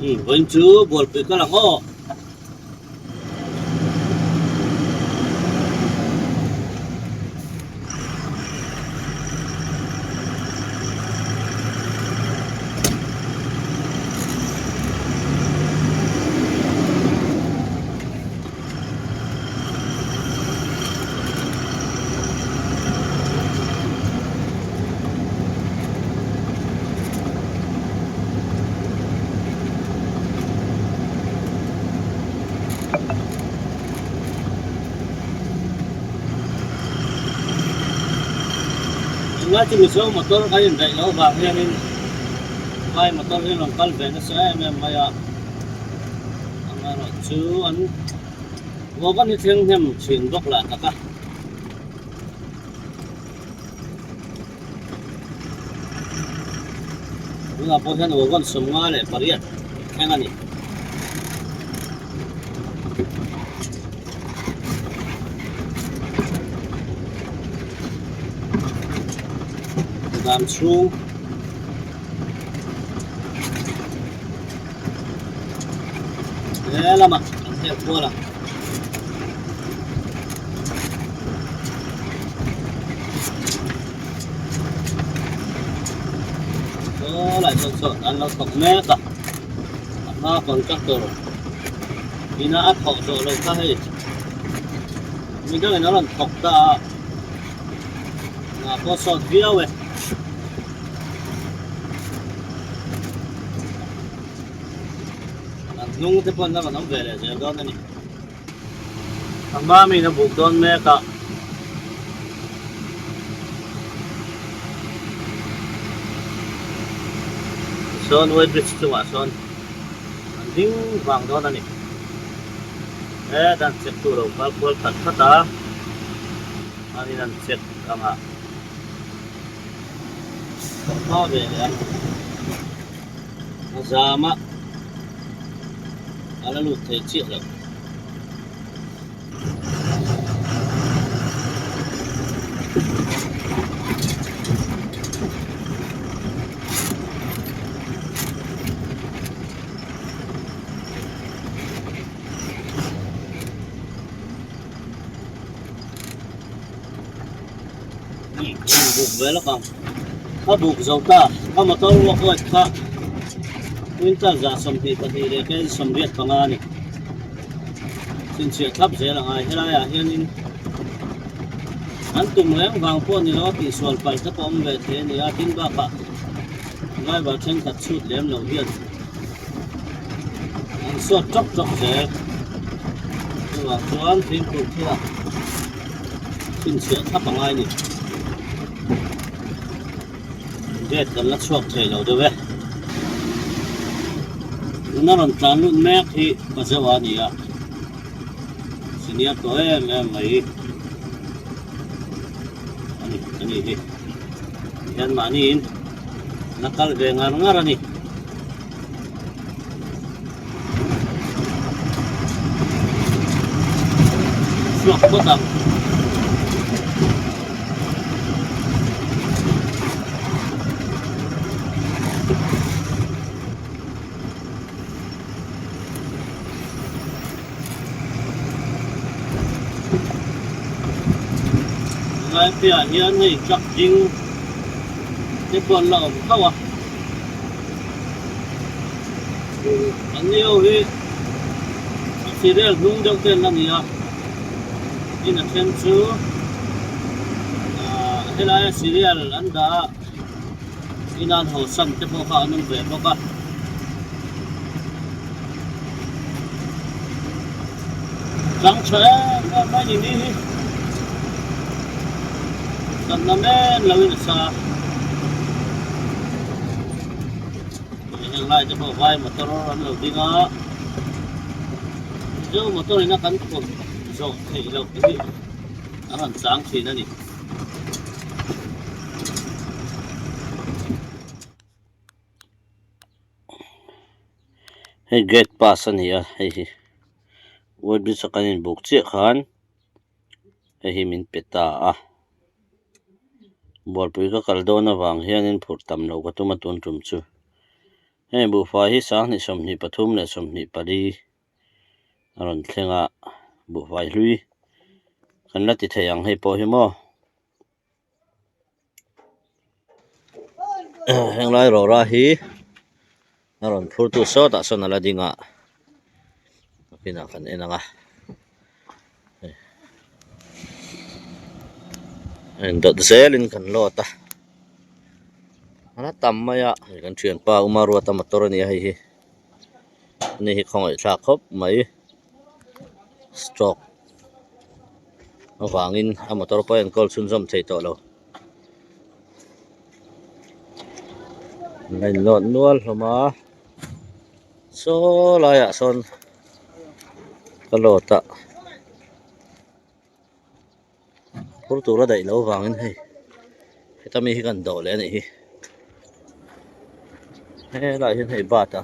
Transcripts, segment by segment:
Vẫn chú buồn bị cái là ngô nói chung số motor cái gì đấy nó vàng nha nên vai motor cái lòng cân về nó sẽ em mày ạ anh nói chú anh vô cái thiên thêm chuyện bốc lại cả đúng là bố thân vô con sum ngay này bari à nghe ngay làm xuống thế là mà theo thua là lại sốt ăn nó tóc mé cả nó còn chắc rồi đi nó áp hậu rồi lên ta hay mình cái này nó làm thọc ta là có sốt video vậy nung thế phần nó còn nó về để giờ đó này thằng ba mình nó buộc con mẹ cả son với bridge chung à son dính vàng đó này dan cek tu rồi kalau thật thật ta anh dan cek ama nó về để ăn sama ala lu thấy chuyện rồi buộc với nó còn nó buộc dầu ta nó mà tôi luộc rồi ta winter giả sầm thì để cái sầm việt bằng anh xin chuyện thấp dễ là ai thế này à hiện in anh tụm lấy vàng phun thì nó bị xuân phải thấp ông về thế thì tin ba cả ngay vào trên thật sụt lém đầu tiên anh sốt chóc chóc dễ nhưng mà cho anh thêm cũng thế xin chuyện thấp bằng ai nhỉ để cần lắc suộc thể đầu được vậy nó còn tràn luôn mẹ thì có sao anh nhỉ xin nhớ có em mấy anh đi yan manin nakal về ngar ani suộc có tầm ngay phía hiện này chắc chắn cái con lợn không à anh yêu thì chỉ để nung đầu tiên làm gì à đi là thêm chứ thế là cereal anh đã đi ăn hồ sâm cho bao họ nung về bao cả trắng trẻ mấy gì đi tận năm bé lâu được sao hiện lại cho bộ vai mà tôi nó đầu tiên á chứ mà tôi nó cắn cột rộng thì lâu cái gì nó còn sáng thì nó nhỉ hay get pass anh à hay word biết cái này buộc chiếc khán hay mình peta à bol pui ka kaldona wang hian in phur tam lo ka tuma tun tum chu Hei bu fai hi sang ni som ni pathum le som ni pali aron thlenga bu fai hlui kan la ti theiang hei po hi mo henglai ro ra hi aron phur tu so ta son ala dinga pina kan enanga en dot zelin kan lota ana tammaya kan thian pa umaru ta motor ni hi ni hi khongai thla khop mai stroke awangin a motor pa en kol sun zom thei to lo lain lot nual hloma so laya son kalota phur tu ra dai lo wangin hei hetami hi kan do le ni hi he lai hin hei bata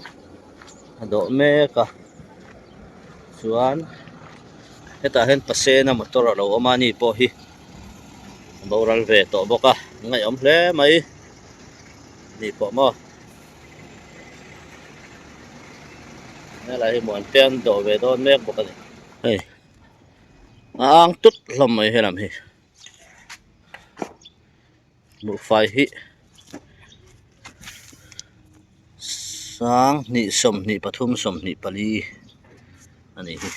do me ka chuan heta hen pasena motor lo omani po hi boral ve to boka ngai om hle mai ni po mo ne lai hi mon pen do ve don mek boka ni hei ang tut hlom mai helam hi bu fai hi sang ni som ni pathum som ni pali ani hi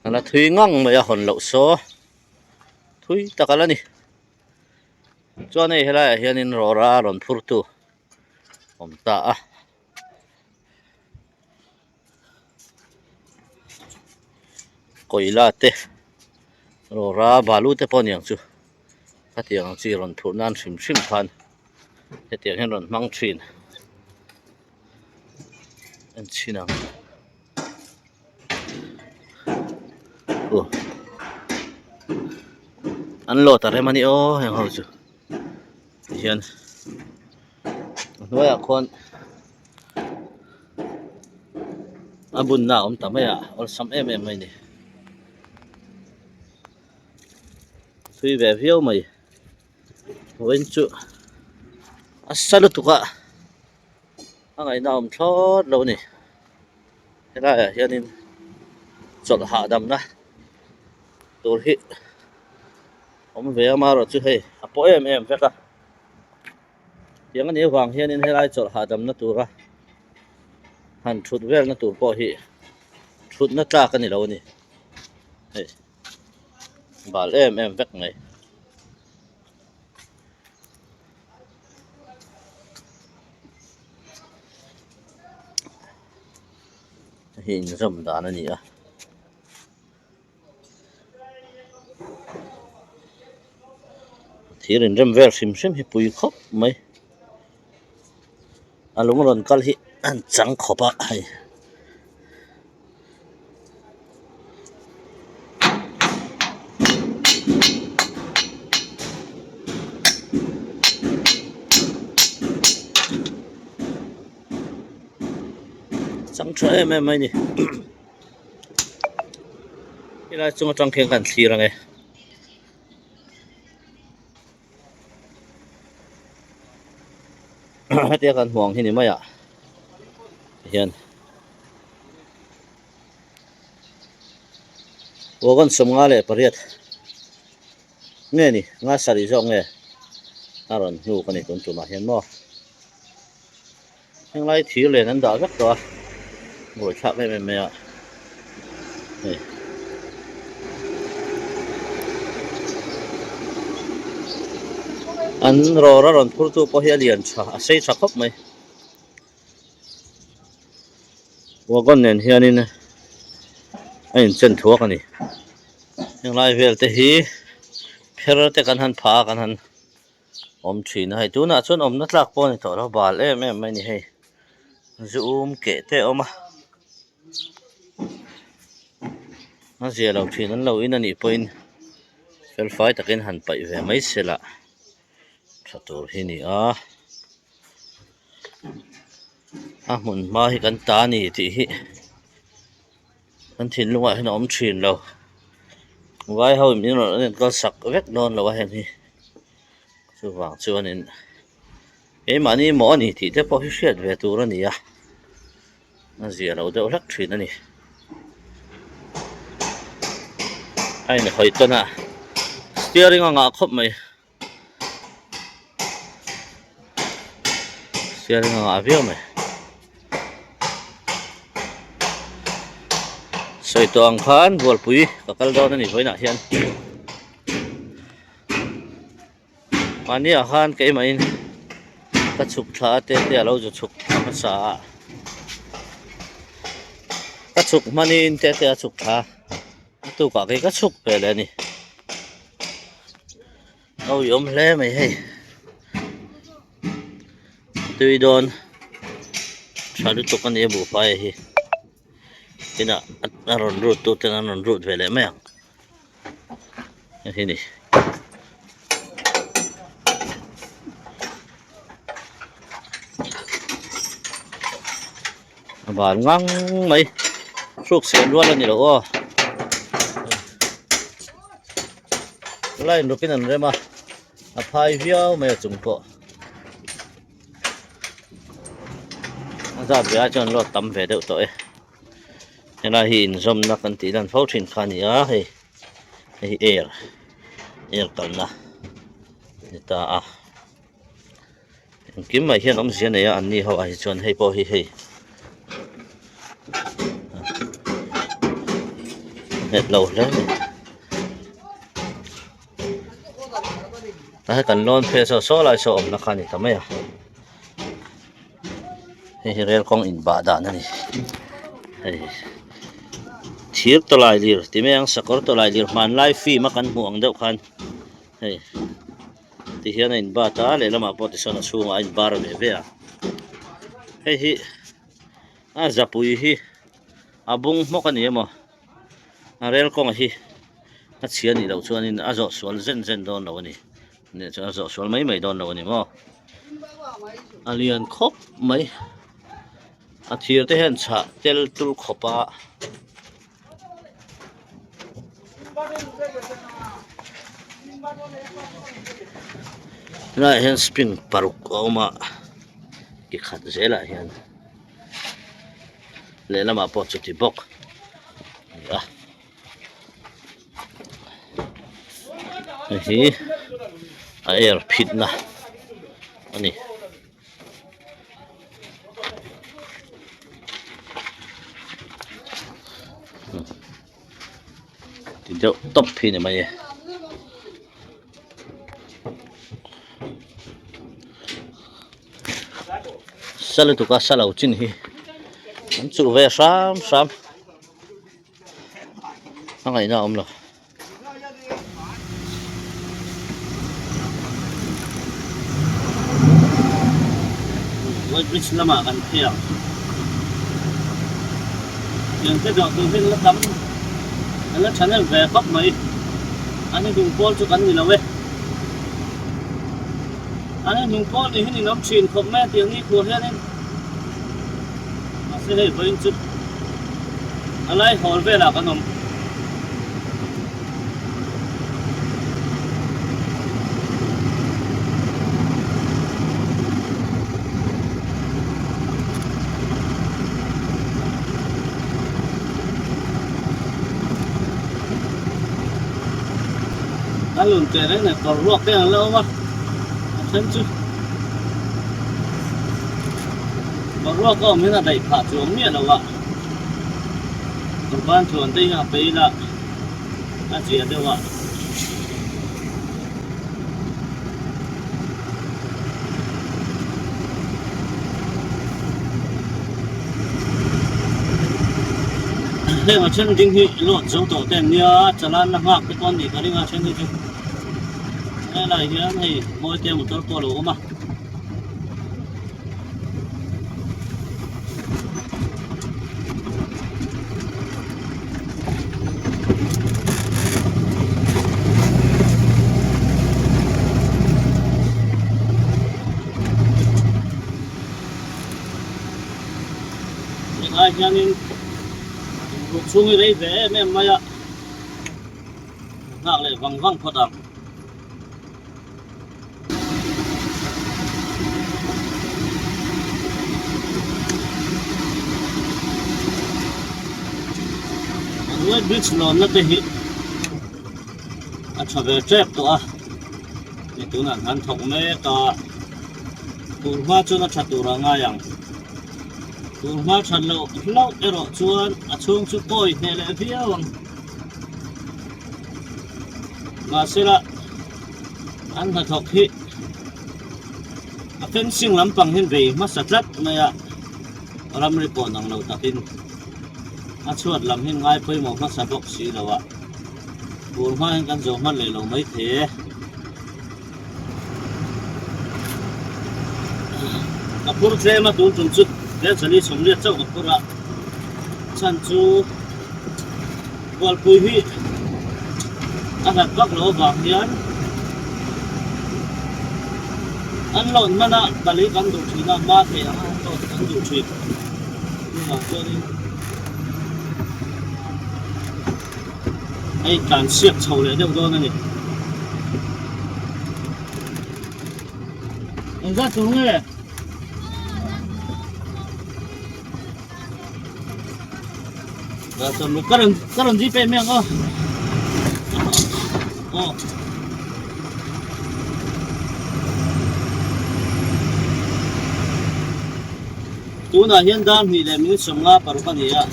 ala thui ngang mai a hon lo so thui takala ni chuan ei helai hianin rora ron phur tu om ta a koila te rora balu te pon yang chu hatiang chi ron phur nan hrim hrim phan hetiang hen ron mang thin an chinang an lo ta re mani o heng ho chu hian noya khon abun na om tamaya ol sam em em mai ni thui ve viau mai wen chu asalu tuka angai na om thot lo ni hela hianin chol ha dam na tur hi om ve ama ro chu hei apo em em veka yang ani wang hianin helai chol ha dam na tura han thut vel na tur po hi thut na ta ka ni lo ni hei bal em em vek ngai hin zam dan ani a thirin rem ver sim sim hi pui khop mai alung ron kal hi an chang khopa hai chang thra em em mai ni ila chung tang kheng kan thli rang e hatia kan huang hi ni maya hian wogan somnga le pariat nge ni nga sari zo nge aron nu kan ni tun tuma hian mo heng lai thir le nan da vek to ngồi thak em em ya an ro ra ron phur tu po hi alian tha a sei tha khop mai wagon nen hianin ain chen thuak ani heng lai vel te hi pher te kan han pha kan han om thin hai tu na chon om na tlak po ni to ro bal em em mai ni hei zoom ke te oma na zia lo thin an lo in ani point fel fai takin han pai ve mai sela chatur hi ni a mun ma hi kan ta ni ti hi kan thin lunga hin om thin lo vai ho mi no nen ko sak vek non lo hen hi chu wang chuan in mà ni mỏ ni thì thế bao nhiêu về tu rồi nè nó gì đâu đâu lắc chuyện này ai này hỏi tôi nè steering ngã khóc mày steering ngã viết mày soi toang khan bol pui kakal daw na ni hoy na hian mani a khan ke mai ka chuk tha te te alo ju chuk ka sa ka chuk mani te te a chuk tha tu ka ke ka chuk pe le ni au yom le mai hei tui don chadu to kan e bu pa hi ina aron root tu ten aron root vele mai ang ini bà ngang mấy suốt xén luôn là như đó lại nó cái này đấy mà phai video mày trúng bộ ra bây giờ nó tắm về được tội nên là hiện zoom nó cần tí lần phẫu thuật khá nhiều hay air cần na người ta kiếm mày hiện ông diễn này anh đi học ai chọn hay bao hay hết lâu đấy ta cần lon phê số lại số ông nó khá nhiều tầm ấy hay real con in ba đàn này thiếp tôi lại đi thì mấy anh sakor tôi lại đi man live fee mà cần muang đâu khan hay thì hiện in ba ta lấy làm apa thì sao nó xuống in ba rồi về hay hi zapui hi abung mo kan niya mo real con hi at siya ni daw chuan in azo swal zen don daw ni azo swal may don daw ni mo alian khop may at here te hen cha tel tul khopa na hen spin paruk oma ki khat zela hian le lama po chuti bok ya hi air phit na ani thì đâu top phi này mày sale tu ka salau chin hi an chu ve sam ngai na om lo which lama kan thia yang ke dok tu hin la tam ala channel ve khop mai ani dung pol chu kan ni lawe anh nhung con thì hình nóng chìm không mẹ tiếng đi của hết em sẽ hệ với chút anh lại hỏi về là cái nồng anh lùn trẻ đấy này còn ruột cái là lâu mà xem chứ còn ruột có mấy là đẩy phá xuống miệng đâu ạ còn ban chuồn đây là bây là chỉ đâu ạ đây mà chân kinh thị lộn dấu tổ tiền nhớ chả lan năng học cái con gì có đi vào trên đây chứ đây là hiện thì mỗi tiền một tớt to đủ mà ai cho nên lục xuống đây về em mày ạ ngạc lại văng phật Với bridge non nó tới hit cho về trap to thì tụi nó ăn thòng mấy cả tụi hoa cho nó chặt tụi ra ngay yang tụi hoa chặt lâu lâu rồi chuan chuông chú coi này lại phía bằng mà sẽ là ăn thật thọc hit fencing lắm bằng hin về mà sạch lắm này làm report năng lâu takin chuột làm hin ngay phơi một mắt sạch bọc xí đâu ạ buồn hoa anh căn dầu mắt lấy lâu mấy thế apur tre mà tụi chúng chút để xử lý sống liệt trong apur ạ chân chú qual pui hi anh đặt bắc lỗ vàng hiến anh lộn mà nè ta lấy cán đủ thủy là ba thế anh lộn cán đủ thủy nhưng mà cho đi ai cán siết chầu lấy đâu đó này anh ra xuống này và tầm lúc các đồng chí pe miệng không tu na hian dan hi le min somnga paruka ni a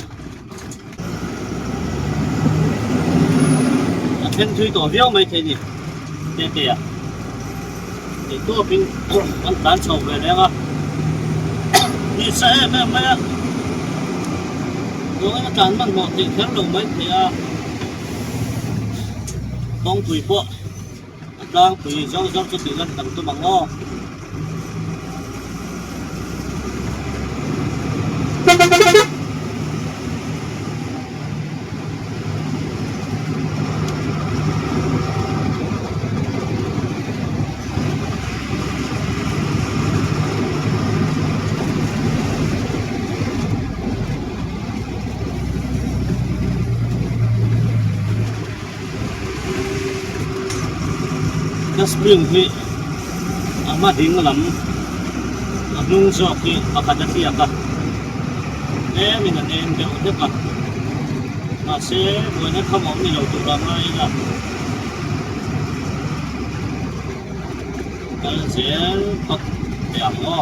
then thui to viau mai the ni te a te to pin an tan chau ve le nga ni sa e me me do nga tan man mo te kher lo mai the a bong thui po atlang thui zau zau chu ti lan tam tu mango spring hi ama ding lam nung zo ki akada ti aka min an em de de ka ma se bo na kham om ni lo tu ra mai la kal chen pat ya mo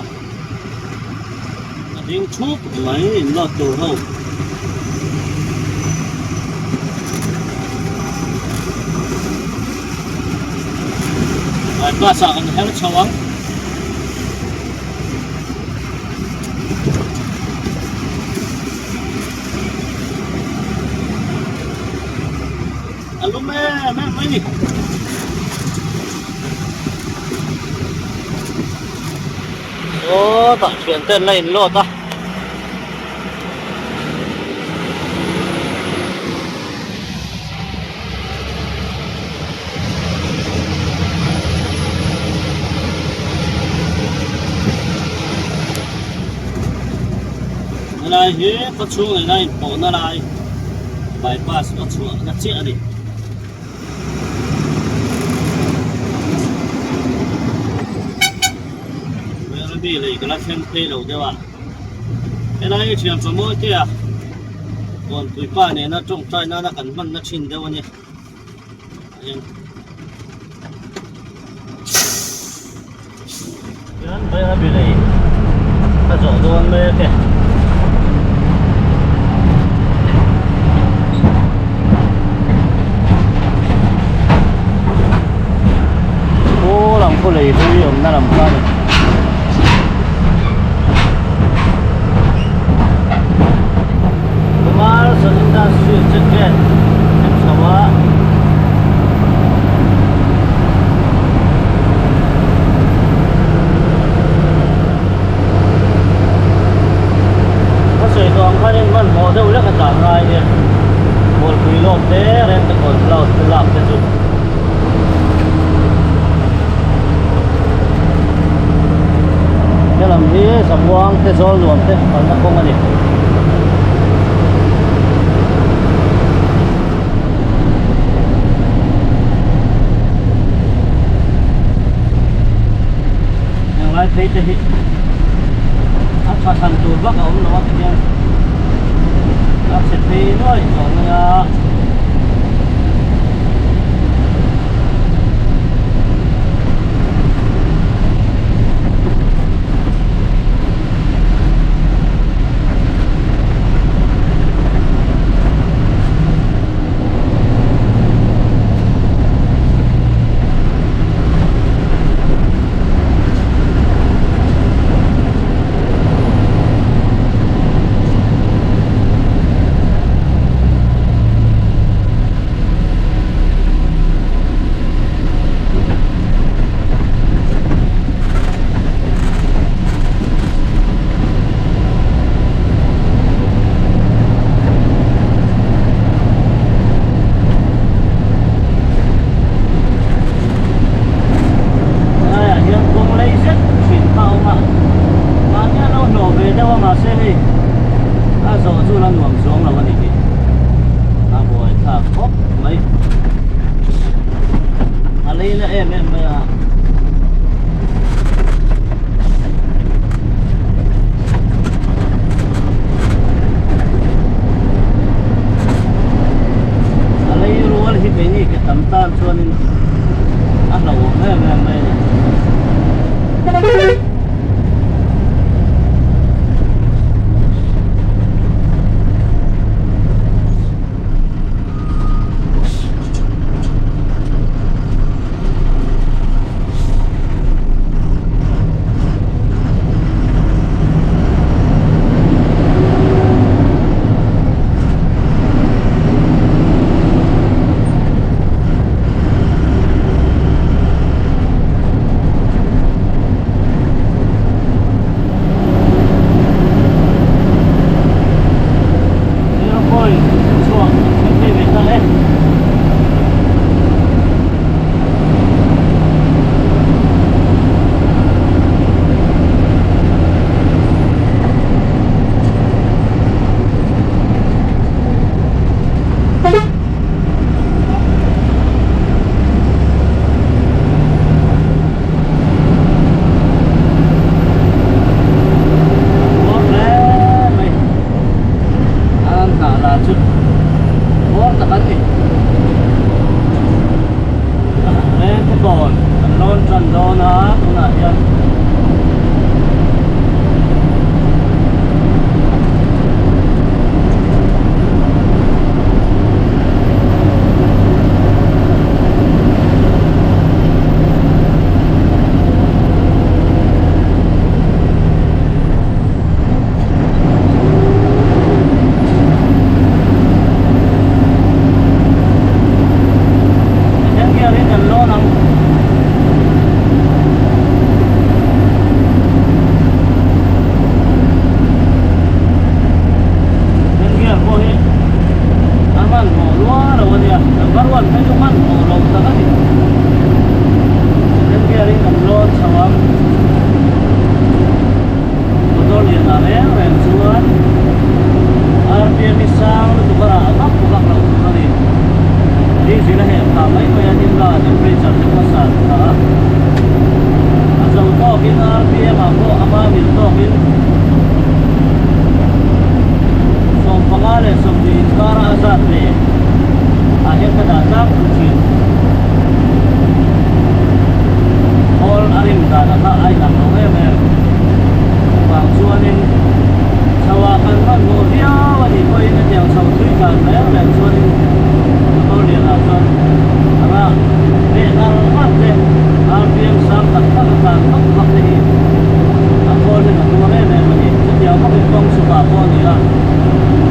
ding chup mai lo tu ho ba sa an hel chawang alo me ni ta chuyển tên lên lô ta này hết có chuông này này bộ nó lại bypass có chuông nó chia đi bây giờ bị lấy cái lá thêm cây đầu cho bạn cái này chuyện số mỗi kia còn tuổi ba này nó trồng trái nó cẩn mận nó chín đâu nhỉ bây giờ bị lấy ta dọn luôn đây kìa làm cô lì tôi dùng nó làm sao này mà số chúng ta sử dụng chất kia em sao á có sự còn khai nên vẫn bỏ đâu rất là cả ngày đi một quý lộp thế nên tôi còn lâu tôi làm cái chút làm gì sắm quang thế rồi luôn thế còn nó không có gì nhưng lại thấy thì áp thành tụi bắc ông nó thì áp sẽ thì nói còn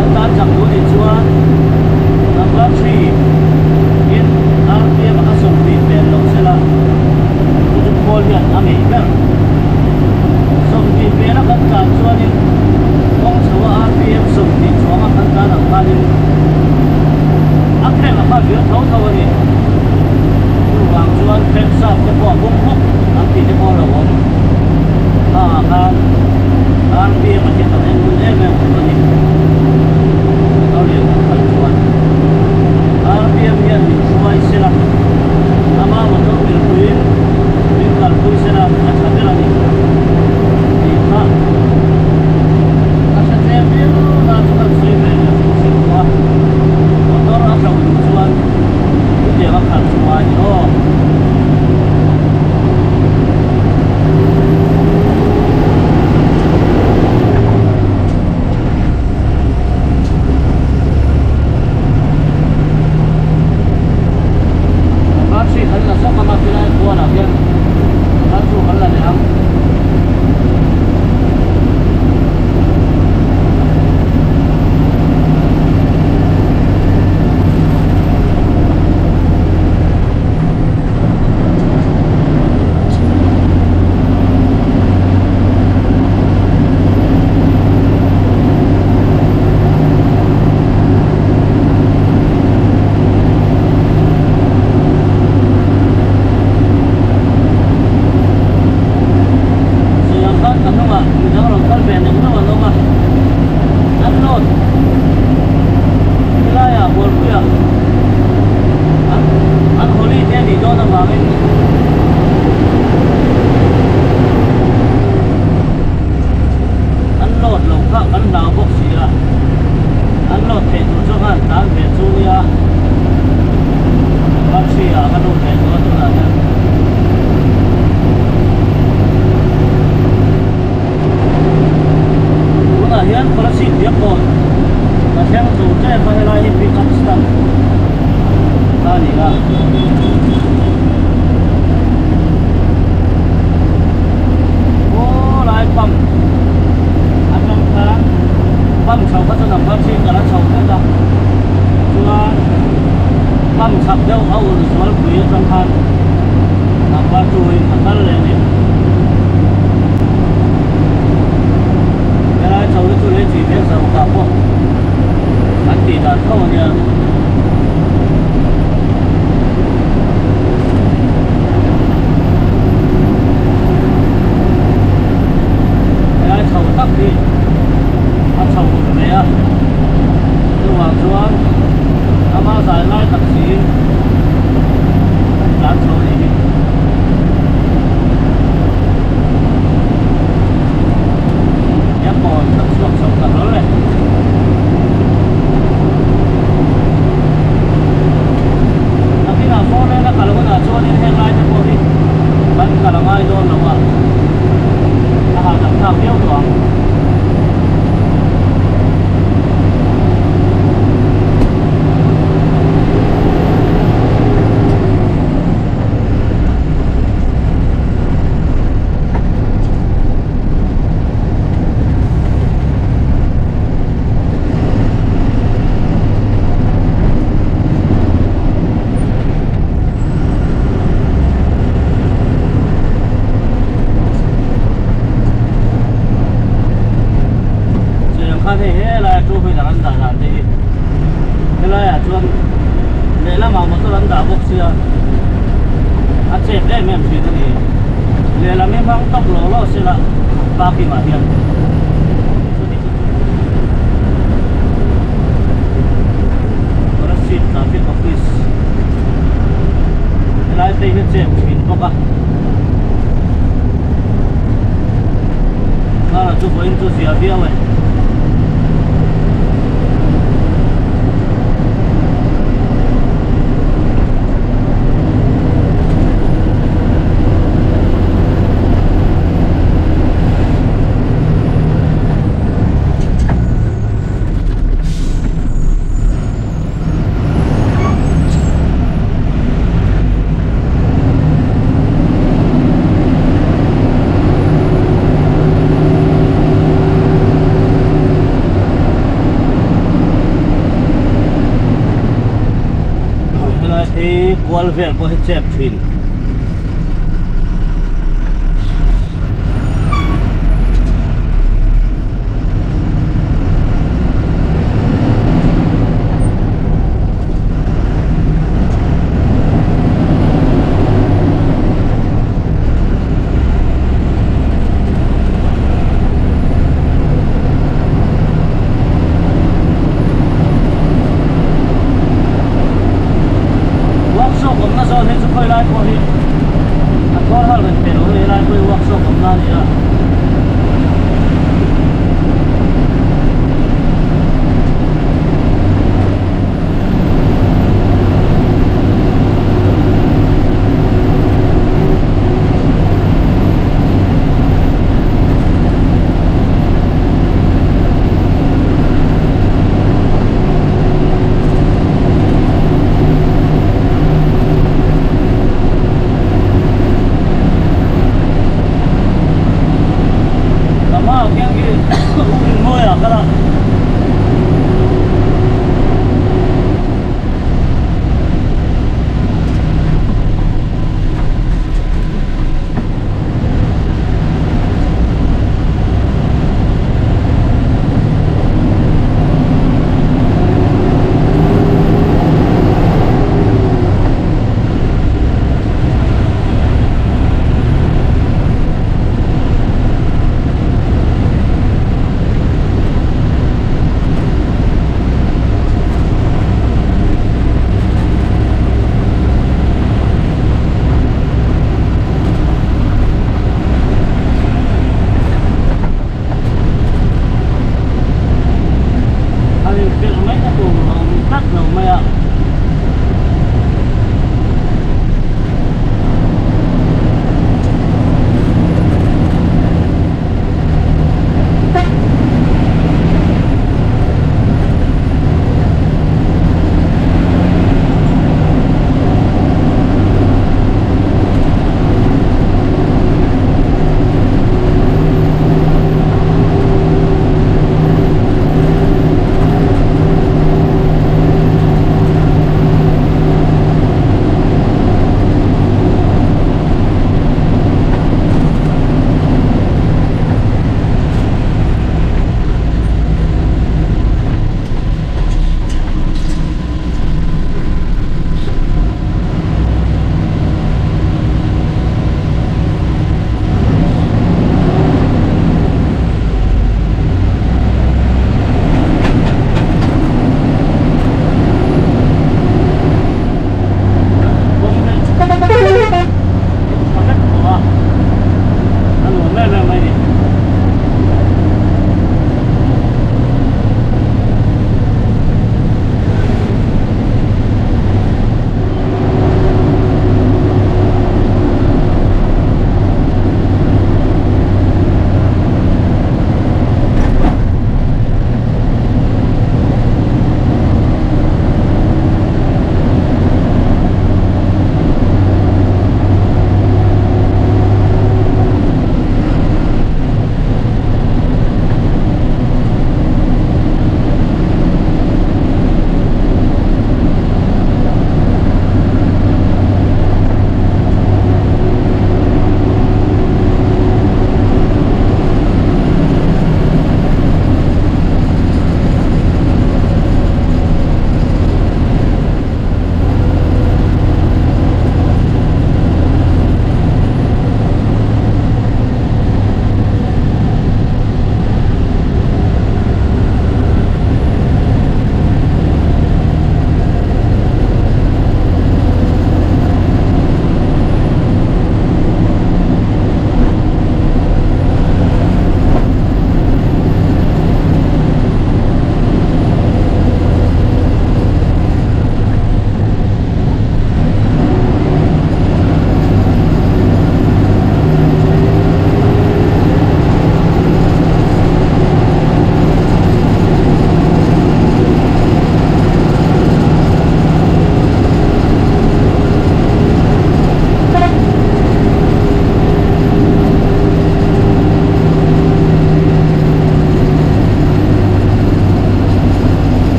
an tan chak tu ni chuan number 3 in RPM a som ti pen lo sela tu pol hian ami ber som ti pen a kan ta chuan in ong chawa RPM som ti chuang a kan ta na kalin a krem a ka vir thau thau ani tu wang chuan krem sa te po bung huk a ti te po lo om a kan RPM a hian an mun em ani tao liền kan chuan RPM hian min suai sela ama ma to mil puin min kal pui sela a thabela ni ni kha a sa te bil na chuan sui me na si kwa motor a thaw chuan ku te ma khan chuan o wall vel po hi chep thin workshop om na zon hin chu khoi lai po hi a thor hal ven pe ro hi lai po workshop om na ni a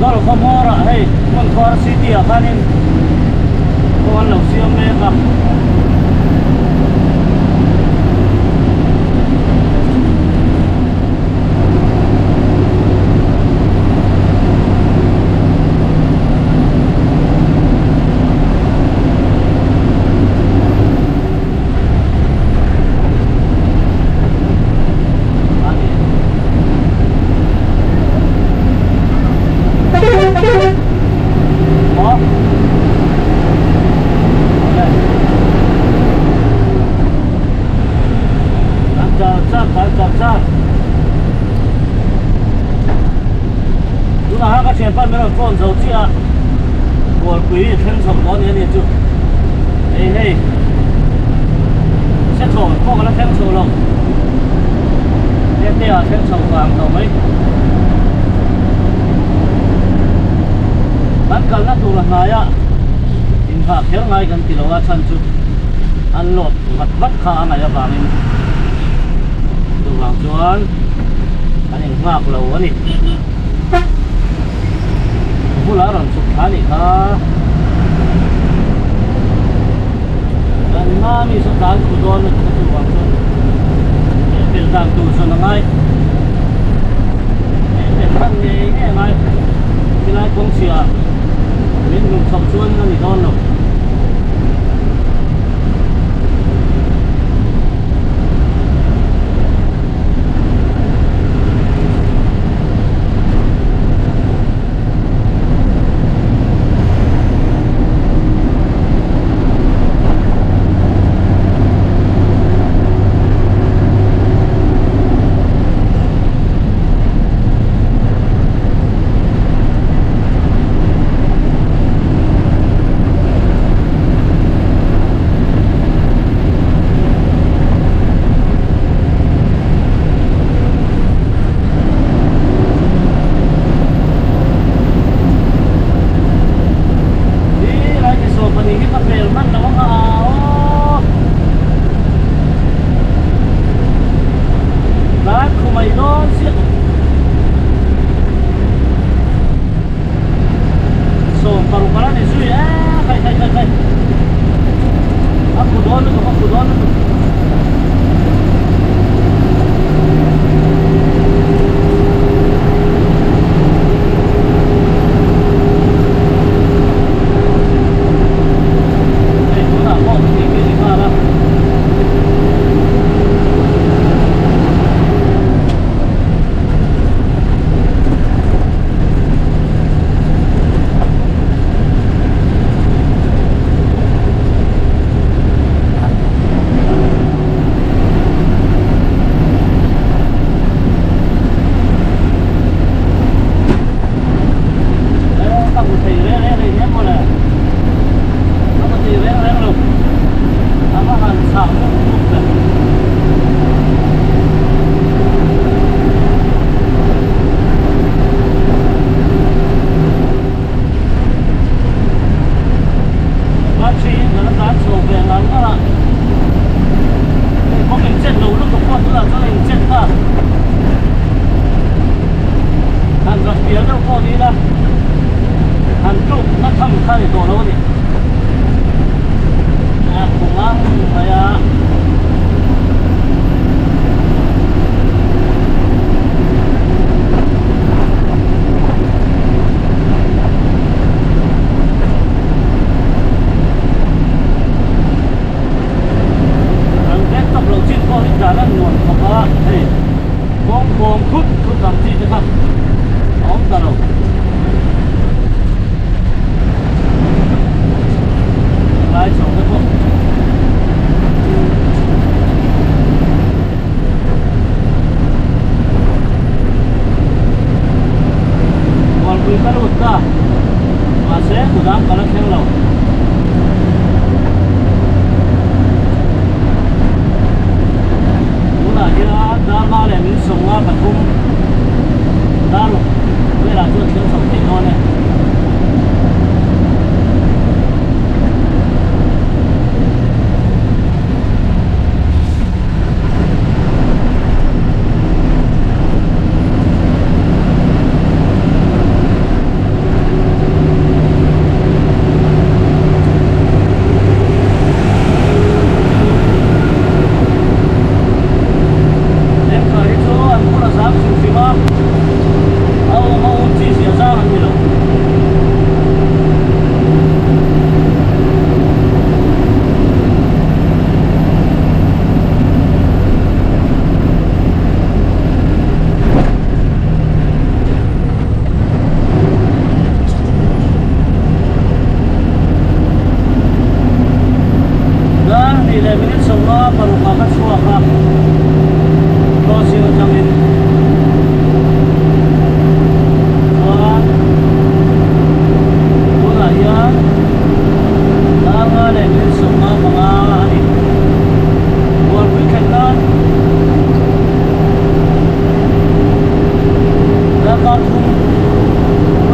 đó là không mua rồi hey con có city ở bên em con lẩu siêu mê cả con dầu chia của quý thêm sống có nhớ liền chưa hey hey sẽ thổi có cái thêm sầu lồng tiếp theo thêm sầu vàng tàu mấy bán cần là tụ là ngay á in phạt theo ngay gần kilo chân chút ăn lột vật vắt khá này là vàng in tụ vàng chuan anh em ngạc lầu anh pula ron sukhani kha dan mami so dan ku don ku wang so pel dan tu so na ngai pel dan ne ngai bilai kong sia min lu chom chuan na ni don lo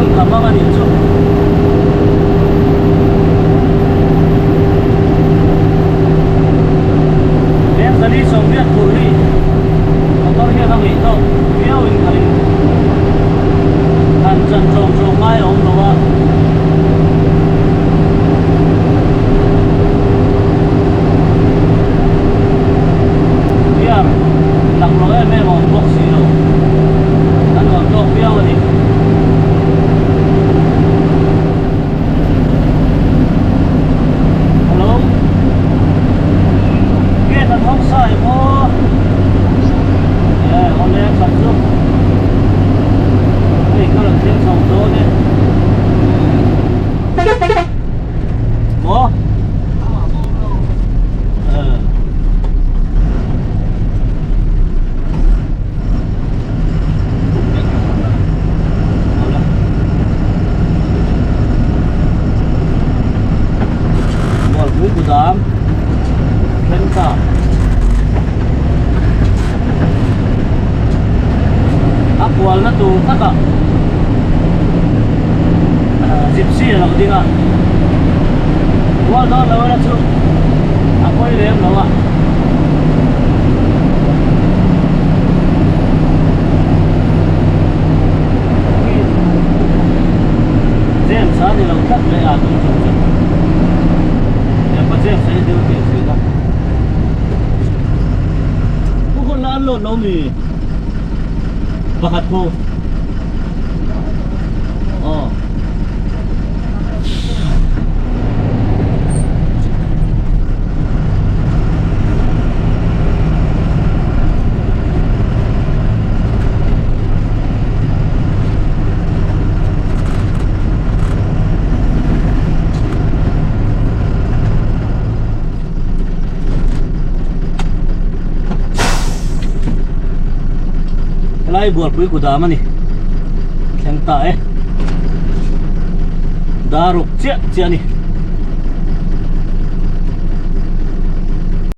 Ui, kamang ani chu. Bên zali Soviet puri. Motor hian ang ito. Piao in kali. Kan chan chong mai om lawa. Biar lang lo em om box sino. Ano ang tok piao ani. Hello. Biết anh không sai mo. Con lên sạch giúp. Đây có lần thêm sòng tố nè. Bố. Một mũi của đám. Khen cả. Akwal na to taka gypsy lang din nga wal do lawa na chu akoy lem lawa jem sa ni lang tak le atong chu ya pa jem sa ni ke sila ko na lo no mi bakat po. Oh. Lai buat pui kuda mani. Keng ta daruk cia cia ni.